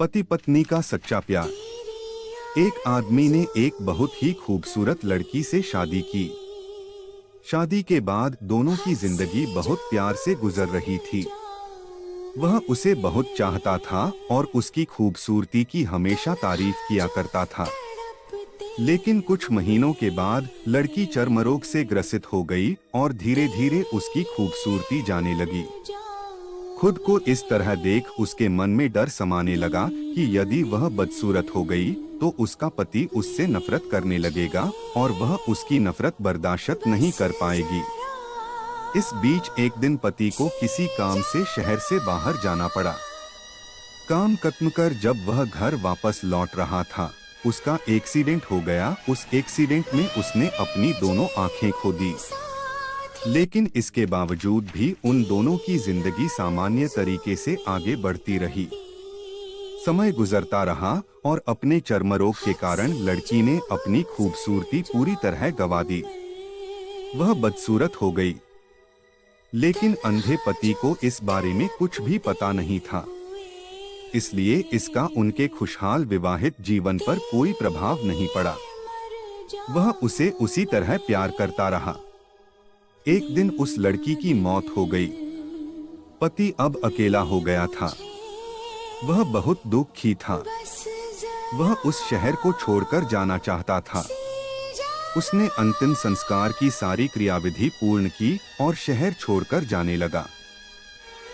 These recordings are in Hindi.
पति पत्नी का सच्चा प्यार। एक आदमी ने एक बहुत ही खूबसूरत लड़की से शादी की। शादी के बाद दोनों की जिंदगी बहुत प्यार से गुजर रही थी। वह उसे बहुत चाहता था और उसकी खूबसूरती की हमेशा तारीफ किया करता था। लेकिन कुछ महीनों के बाद लड़की चर्मरोग से ग्रसित हो गई और धीरे धीरे उसकी खूबसूरती जाने लगी। खुद को इस तरह देख उसके मन में डर समाने लगा कि यदि वह बदसूरत हो गई तो उसका पति उससे नफरत करने लगेगा और वह उसकी नफरत बर्दाश्त नहीं कर पाएगी। इस बीच एक दिन पति को किसी काम से शहर से बाहर जाना पड़ा। काम खत्म कर जब वह घर वापस लौट रहा था, उसका एक्सीडेंट हो गया। उस एक्सीडेंट में उसने अपनी दोनों आंखें खो दी। लेकिन इसके बावजूद भी उन दोनों की जिंदगी सामान्य तरीके से आगे बढ़ती रही। समय गुजरता रहा और अपने चर्मरोग के कारण लड़की ने अपनी खूबसूरती पूरी तरह गंवा दी। वह बदसूरत हो गई। लेकिन अंधे पति को इस बारे में कुछ भी पता नहीं था, इसलिए इसका उनके खुशहाल विवाहित जीवन पर कोई प्रभाव नहीं पड़ा। वह उसे उसी तरह प्यार करता रहा। एक दिन उस लड़की की मौत हो गई। पति अब अकेला हो गया था। वह बहुत दुखी था। वह उस शहर को छोड़कर जाना चाहता था। उसने अंतिम संस्कार की सारी क्रियाविधि पूर्ण की और शहर छोड़कर जाने लगा।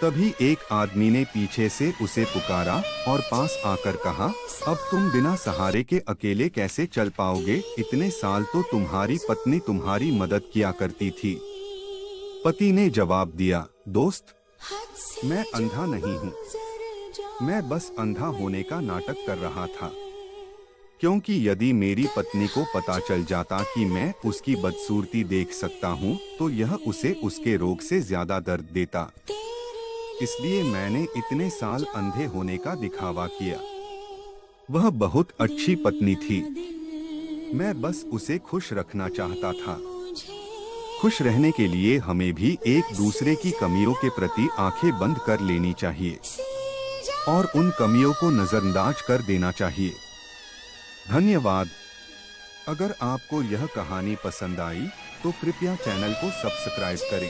तभी एक आदमी ने पीछे से उसे पुकारा और पास आकर कहा, अब तुम बिना सहारे के अकेले कैसे चल पाओगे? इतने साल तो तुम्हारी पत्नी तुम्हारी मदद किया करती थी। पति ने जवाब दिया, दोस्त, मैं अंधा नहीं हूँ। मैं बस अंधा होने का नाटक कर रहा था, क्योंकि यदि मेरी पत्नी को पता चल जाता कि मैं उसकी बदसूरती देख सकता हूँ तो यह उसे उसके रोग से ज्यादा दर्द देता। इसलिए मैंने इतने साल अंधे होने का दिखावा किया। वह बहुत अच्छी पत्नी थी। मैं बस उसे खुश रखना चाहता था। खुश रहने के लिए हमें भी एक दूसरे की कमियों के प्रति आंखें बंद कर लेनी चाहिए और उन कमियों को नजरअंदाज कर देना चाहिए। धन्यवाद। अगर आपको यह कहानी पसंद आई तो कृपया चैनल को सब्सक्राइब करें।